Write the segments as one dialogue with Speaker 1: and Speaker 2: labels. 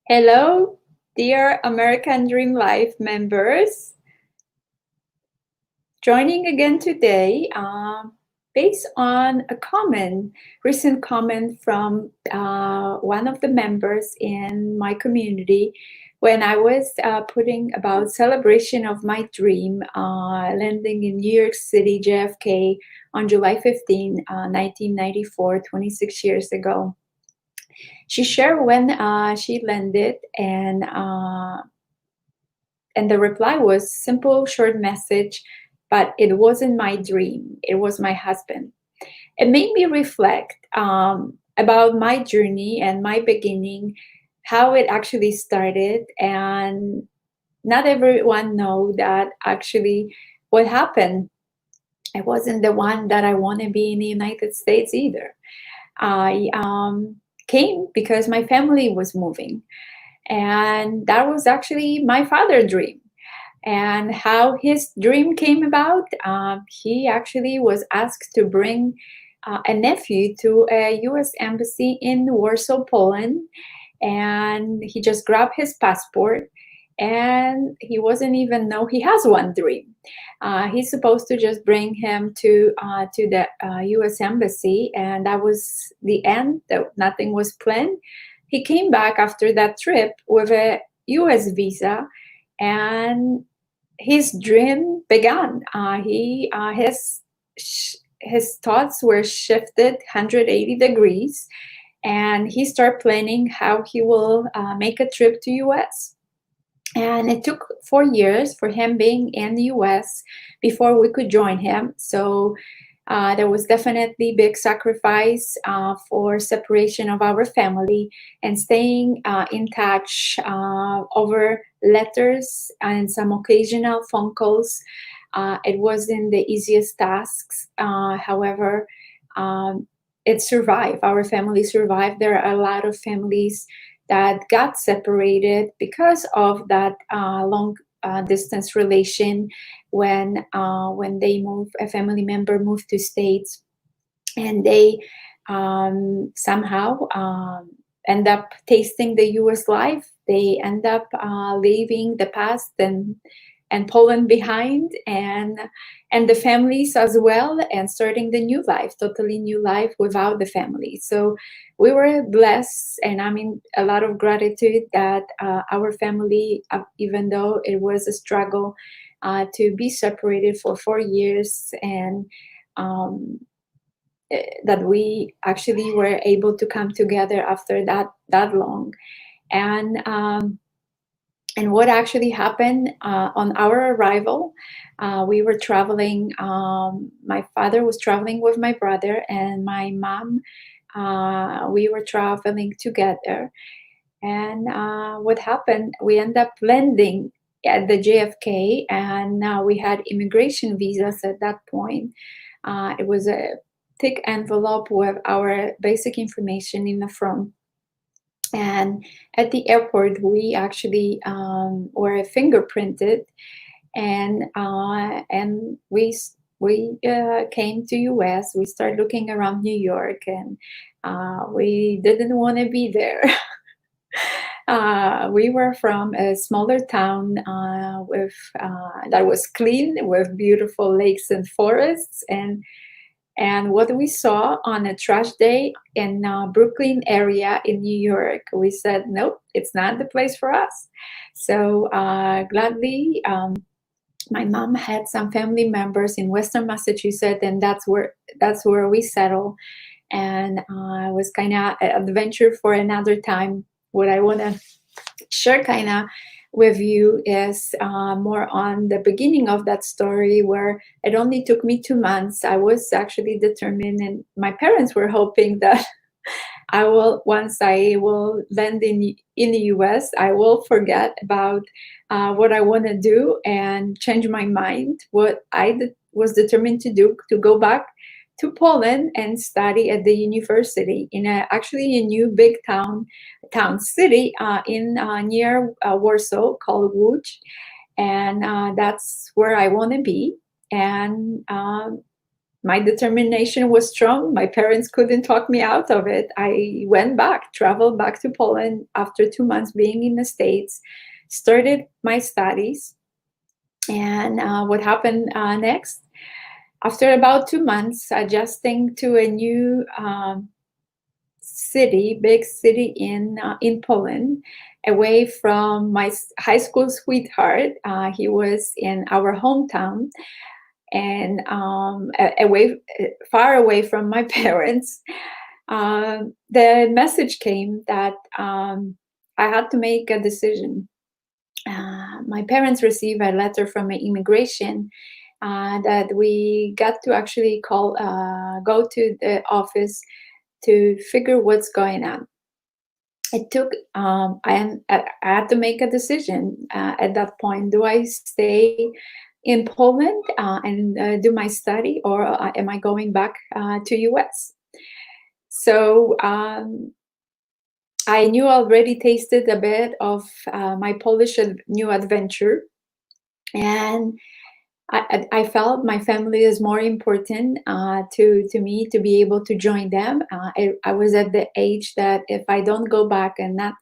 Speaker 1: Hello, dear American Dream Life members. Joining again today based on a recent comment from one of the members in my community when I was putting about celebration of my dream landing in New York City, JFK on July 15, 1994, 26 years ago. She shared when she landed, and the reply was simple, short message, but it wasn't my dream. It was my husband. It made me reflect about my journey and my beginning, how it actually started, and not everyone know that actually what happened. I wasn't the one that I want to be in the United States either. I came because my family was moving, and that was actually my father's dream. And how his dream came about, he actually was asked to bring a nephew to a US embassy in Warsaw, Poland. And he just grabbed his passport, and he wasn't even know he has one dream. He's supposed to just bring him to the US embassy, and that was the end. That nothing was planned. He came back after that trip with a US visa, and his dream began. His thoughts were shifted 180 degrees, and he started planning how he will make a trip to US. And it took 4 years for him being in the US before we could join him. So there was definitely big sacrifice for separation of our family and staying in touch over letters and some occasional phone calls. It wasn't the easiest tasks. However, it survived. Our family survived. There are a lot of families that got separated because of that long distance relation when a family member moved to States, and they somehow end up tasting the US life. They end up leaving the past and Poland behind, and the families as well, and starting the new life, totally new life without the family. So we were blessed, and I mean a lot of gratitude that our family, even though it was a struggle to be separated for 4 years, and that we actually were able to come together after that long. And what actually happened on our arrival, we were traveling. My father was traveling with my brother, and my mom. We were traveling together. And what happened? We ended up landing at the JFK, and we had immigration visas at that point. It was a thick envelope with our basic information in the front. And at the airport, we actually were fingerprinted, and we came to US. We started looking around New York, and we didn't want to be there. We were from a smaller town with that was clean, with beautiful lakes and forests, and what we saw on a trash day in Brooklyn area in New York, we said, nope, it's not the place for us. So gladly, my mom had some family members in Western Massachusetts, and that's where we settled. And it was kind of an adventure for another time. What I want to share kind of with you is more on the beginning of that story, where it only took me 2 months. I was actually determined, and my parents were hoping that once I will land in the US, I will forget about what I want to do and change my mind. What I was determined to do, to go back to Poland and study at the university in actually a new big city in near Warsaw called Łódź, and that's where I want to be. And my determination was strong. My parents couldn't talk me out of it. I went back, traveled back to Poland after 2 months being in the States, started my studies. And what happened next? After about 2 months, adjusting to a new city, big city in Poland, away from my high school sweetheart. He was in our hometown, and far away from my parents. The message came that I had to make a decision. My parents received a letter from immigration that we got to actually go to the office to figure what's going on. It took, I had to make a decision at that point. Do I stay in Poland and do my study, or am I going back to US? So I knew already tasted a bit of my Polish new adventure, and I felt my family is more important to me, to be able to join them. I was at the age that if I don't go back and not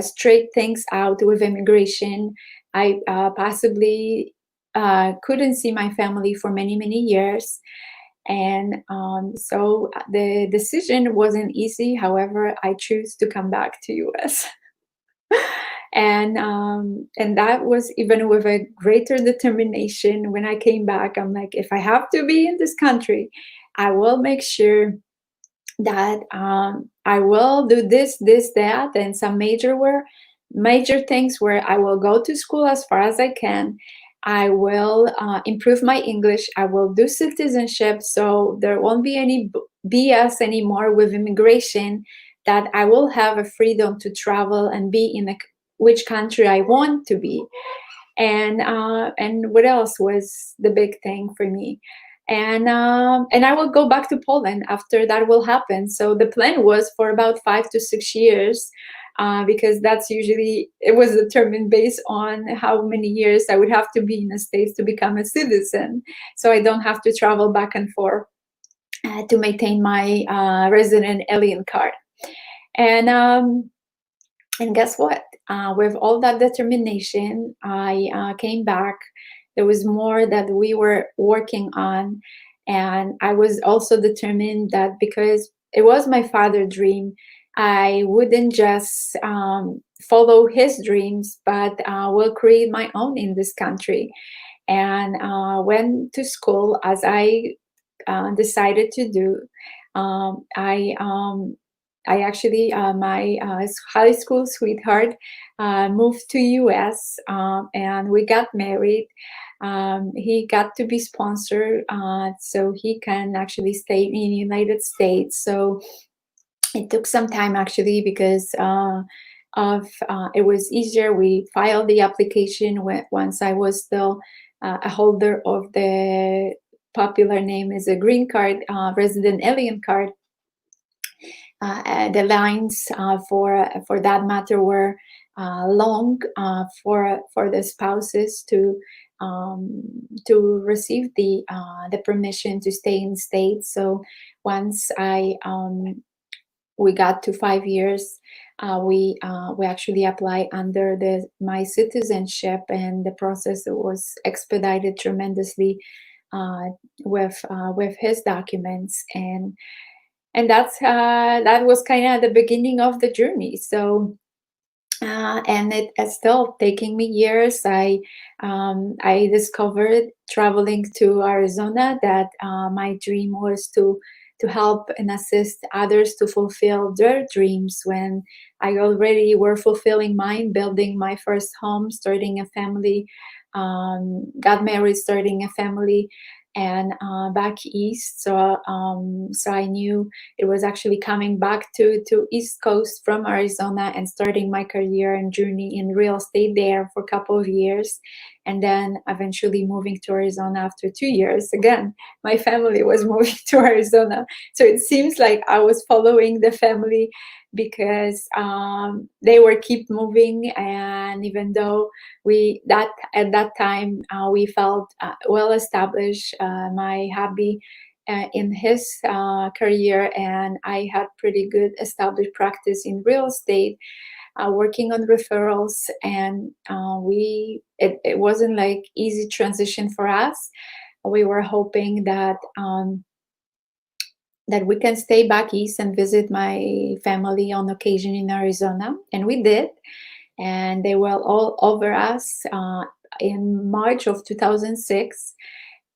Speaker 1: straight things out with immigration, I possibly couldn't see my family for many, many years. And so the decision wasn't easy. However, I choose to come back to US. And that was even with a greater determination. When I came back, I'm like, if I have to be in this country, I will make sure that I will do this, that, and some major things where I will go to school as far as I can. I will improve my English. I will do citizenship, so there won't be any BS anymore with immigration, that I will have a freedom to travel and be in which country I want to be. And what else was the big thing for me? And I will go back to Poland after that will happen. So the plan was for about 5 to 6 years, because that's usually, it was determined based on how many years I would have to be in the States to become a citizen. So I don't have to travel back and forth to maintain my resident alien card. And guess what? With all that determination, I came back. There was more that we were working on. And I was also determined that because it was my father's dream, I wouldn't just follow his dreams, but will create my own in this country. And went to school as I decided to do. I actually, my high school sweetheart moved to US, and we got married. He got to be sponsored, so he can actually stay in the United States. So it took some time actually, because it was easier. We filed the application once I was still a holder of the popular name is a green card, resident alien card. The lines for that matter were long for the spouses to receive the permission to stay in states. So once we got to 5 years, we actually applied under my citizenship, and the process was expedited tremendously with his documents. And that was kind of the beginning of the journey. So and it's still taking me years. I discovered traveling to Arizona that my dream was to help and assist others to fulfill their dreams, when I already were fulfilling mine, building my first home, starting a family, got married, starting a family, and back east. So I knew it was actually coming back to East Coast from Arizona and starting my career and journey in real estate there for a couple of years, and then eventually moving to Arizona after 2 years. Again, my family was moving to Arizona, so it seems like I was following the family because they were keep moving, and even though we that at that time we felt well established, my hubby in his career, and I had pretty good established practice in real estate, working on referrals, and it wasn't like easy transition for us. We were hoping that we can stay back east and visit my family on occasion in Arizona, and we did. And they were all over us in March of 2006,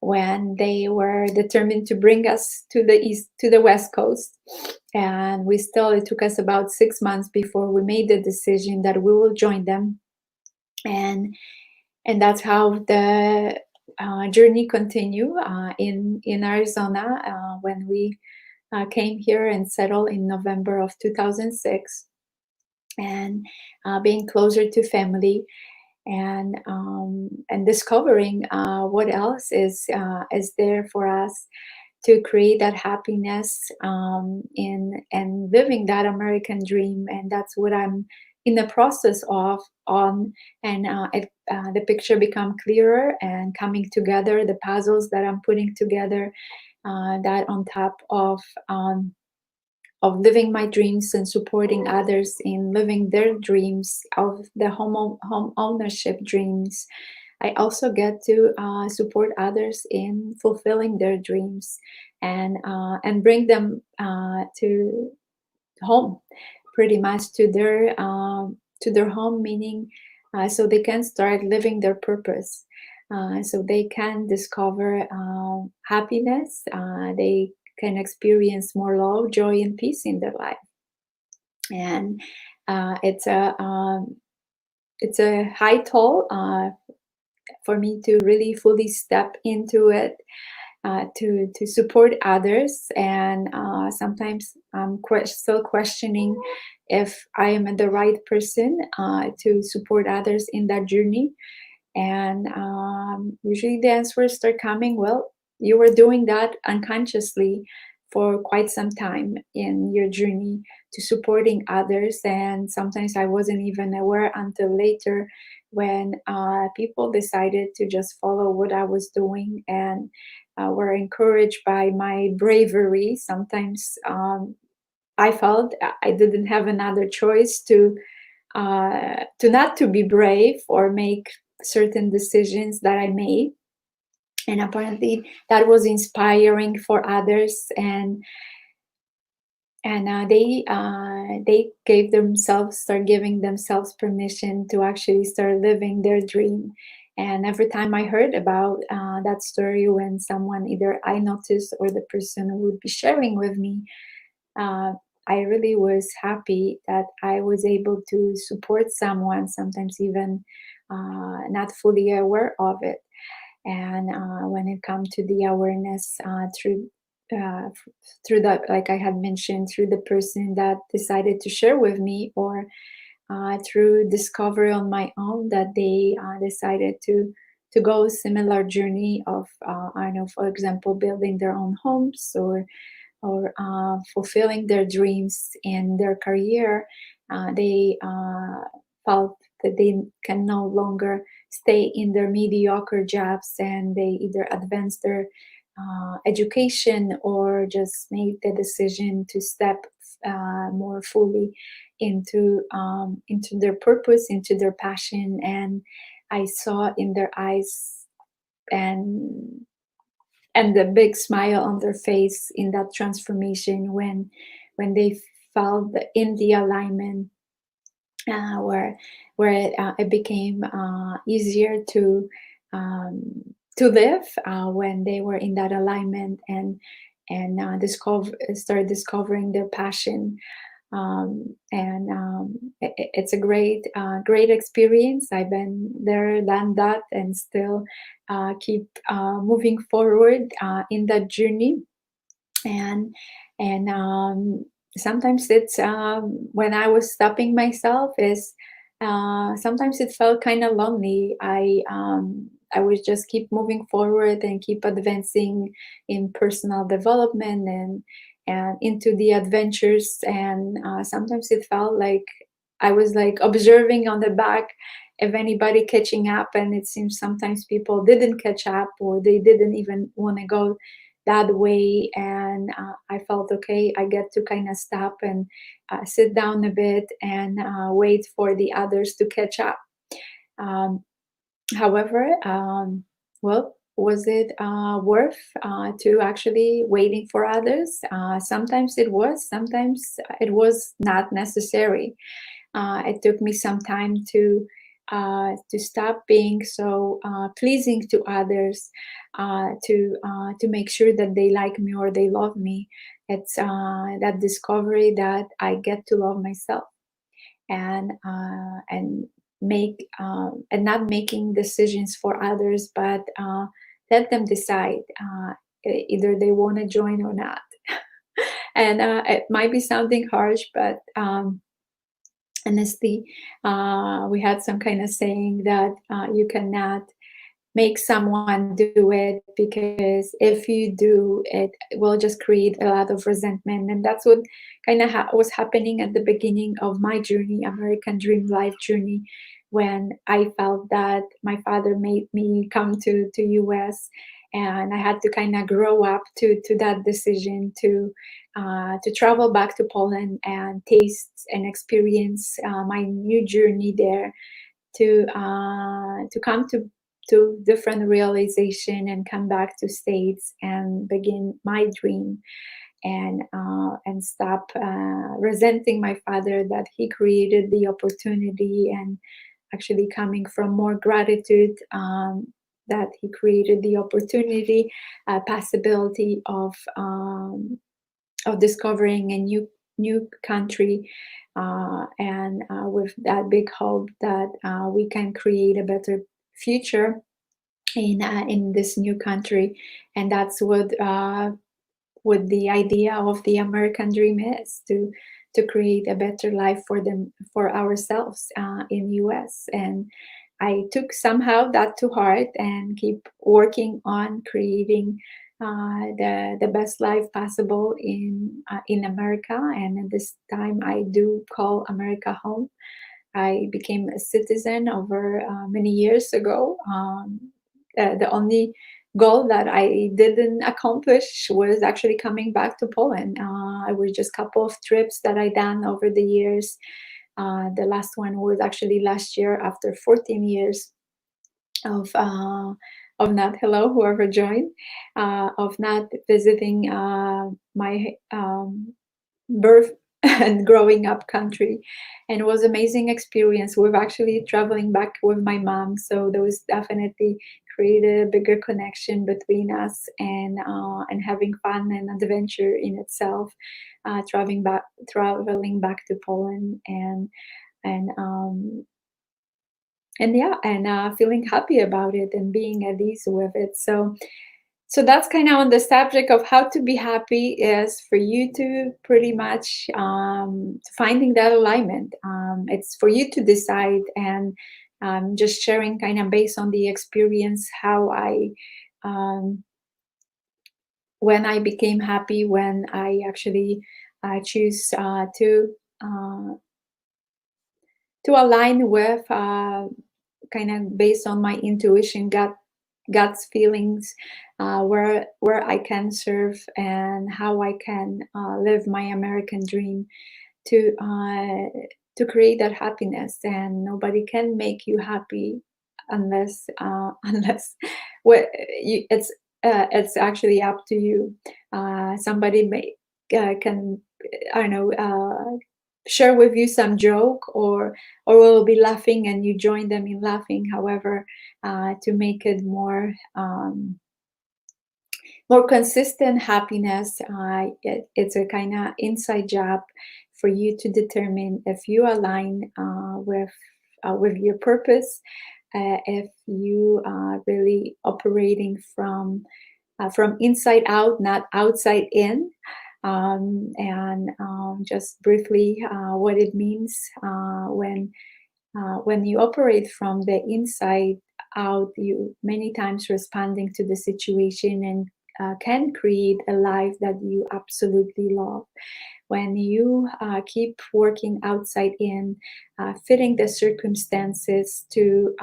Speaker 1: when they were determined to bring us to the east, to the West Coast. And it took us about 6 months before we made the decision that we will join them. And that's how the journey continued in Arizona, when we came here and settled in November of 2006, and being closer to family, and discovering what else is there for us to create that happiness, in and living that American dream. And that's what I'm in the process of on. And the picture become clearer and coming together, the puzzles that I'm putting together, that on top of living my dreams and supporting others in living their dreams of the home ownership dreams. I also get to support others in fulfilling their dreams, and bring them to home, pretty much to their home, meaning so they can start living their purpose. So they can discover happiness. They can experience more love, joy, and peace in their life. And it's a high toll for me to really fully step into it, to support others. And sometimes I'm still questioning if I am the right person to support others in that journey. And usually the answers start coming, well, you were doing that unconsciously for quite some time in your journey to supporting others. And sometimes I wasn't even aware until later, when people decided to just follow what I was doing, and were encouraged by my bravery. Sometimes I felt I didn't have another choice to not to be brave or make certain decisions that I made. And apparently that was inspiring for others, and they start giving themselves permission to actually start living their dream. And every time I heard about that story, when someone, either I noticed or the person who would be sharing with me, uh, I really was happy that I was able to support someone, sometimes even not fully aware of it. And when it comes to the awareness, uh, through that, like I had mentioned, through the person that decided to share with me, or through discovery on my own, that they decided to go a similar journey of, I don't know, for example, building their own homes, or fulfilling their dreams in their career. They felt that they can no longer stay in their mediocre jobs, and they either advance their education, or just make the decision to step more fully into their purpose, into their passion. And I saw in their eyes, and the big smile on their face in that transformation, when they felt in the alignment, where it became easier um, to live, when they were in that alignment, and start discovering their passion. And it's a great experience. I've been there, done that, and still keep moving forward in that journey. And and sometimes it's, when I was stopping myself, is sometimes it felt kind of lonely. I would just keep moving forward and keep advancing in personal development, and into the adventures. And sometimes it felt like I was like observing on the back if anybody catching up, and it seems sometimes people didn't catch up or they didn't even want to go that way. And I felt, okay, I get to kind of stop and sit down a bit and wait for the others to catch up. um, However, well, was it worth to actually waiting for others? Sometimes it was, sometimes it was not necessary. It took me some time to stop being so pleasing to others, to make sure that they like me or they love me. It's that discovery that I get to love myself, and make and not making decisions for others, but let them decide, either they want to join or not. And it might be sounding harsh, but honestly, we had some kind of saying that you cannot make someone do it, because if you do, it will just create a lot of resentment. And that's what kind of was happening at the beginning of my journey, American Dream Life journey, when I felt that my father made me come to US, and I had to kind of grow up to that decision to travel back to Poland and taste and experience my new journey there, to come to different realization and come back to States and begin my dream, and stop resenting my father that he created the opportunity, and actually coming from more gratitude, that he created the opportunity, possibility of discovering a new country, and with that big hope that we can create a better future in this new country. And that's what the idea of the American dream is, to create a better life for ourselves in US. And I took somehow that to heart and keep working on creating the best life possible in America. And at this time, I do call America home. I became a citizen over many years ago. The only goal that I didn't accomplish was actually coming back to Poland. I was just a couple of trips that I done over the years. The last one was actually last year, after 14 years of not, hello, whoever joined, of not visiting my birth and growing up country. And it was amazing experience with actually traveling back with my mom, so those definitely created a bigger connection between us, and having fun and adventure in itself, traveling back to Poland, and yeah, and feeling happy about it and being at ease with it. So that's kind of on the subject of how to be happy, is for you to pretty much finding that alignment. It's for you to decide, and just sharing kind of based on the experience how I when I became happy, when I actually choose uh, to align with, kind of based on my intuition, God's feelings, where I can serve and how I can live my American dream to create that happiness. And nobody can make you happy unless unless it's actually up to you. Somebody may can, I don't know, share with you some joke, or will be laughing and you join them in laughing. However, to make it more consistent happiness, it's a kind of inside job for you to determine if you align with your purpose, if you are really operating from inside out, not outside in. And just briefly, what it means when you operate from the inside out, you many times responding to the situation and can create a life that you absolutely love. When you keep working outside in, fitting the circumstances to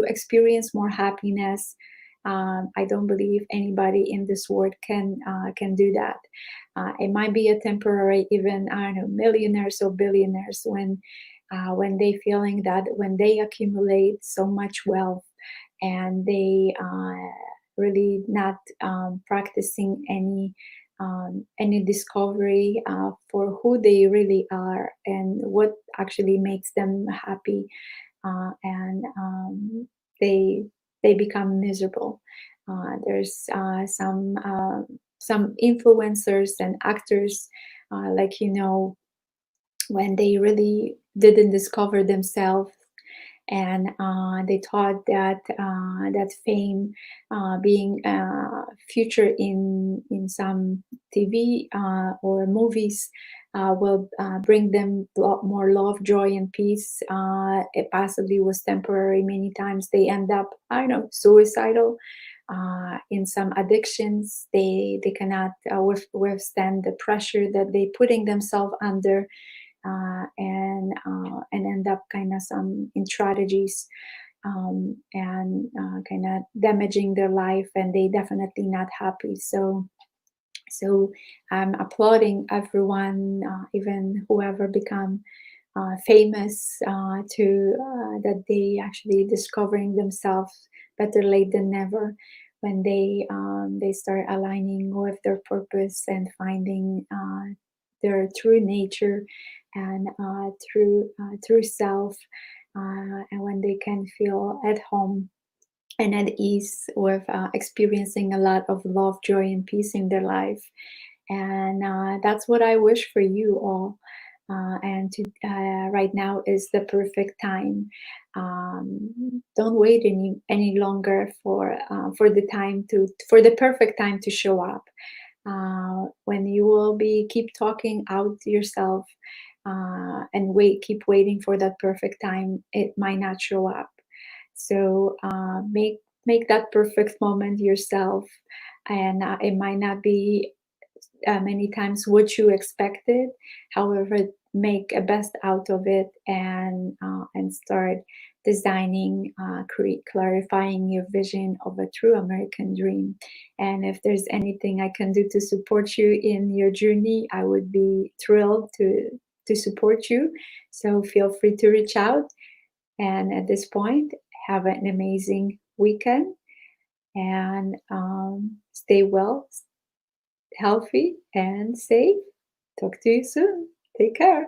Speaker 1: experience more happiness, I don't believe anybody in this world can do that. It might be a temporary, even I don't know, millionaires or billionaires when they feeling that when they accumulate so much wealth and they really not practicing any discovery for who they really are and what actually makes them happy, and they they become miserable. There's some influencers and actors, like when they really didn't discover themselves, and they thought that fame, being future in some TV or movies, will bring them a lot more love, joy, and peace. It possibly was temporary. Many times they end up, I don't know, suicidal. In some addictions, they cannot withstand the pressure that they putting themselves under, and end up kind of some in strategies, and kind of damaging their life, and they definitely not happy. So I'm applauding everyone, even whoever become famous, to that they actually discovering themselves. Better late than never, when they start aligning with their purpose and finding their true nature and true self, and when they can feel at home and at ease with experiencing a lot of love, joy, and peace in their life. And that's what I wish for you all. And right now is the perfect time. Don't wait any longer for the perfect time to show up. When you will be keep talking out to yourself, and keep waiting for that perfect time, it might not show up. So make that perfect moment yourself, and it might not be many times what you expected. However, make a best out of it, and start designing, clarifying your vision of a true American dream. And if there's anything I can do to support you in your journey, I would be thrilled to support you. So feel free to reach out. And at this point, have an amazing weekend, and stay well, healthy, and safe. Talk to you soon. Take care.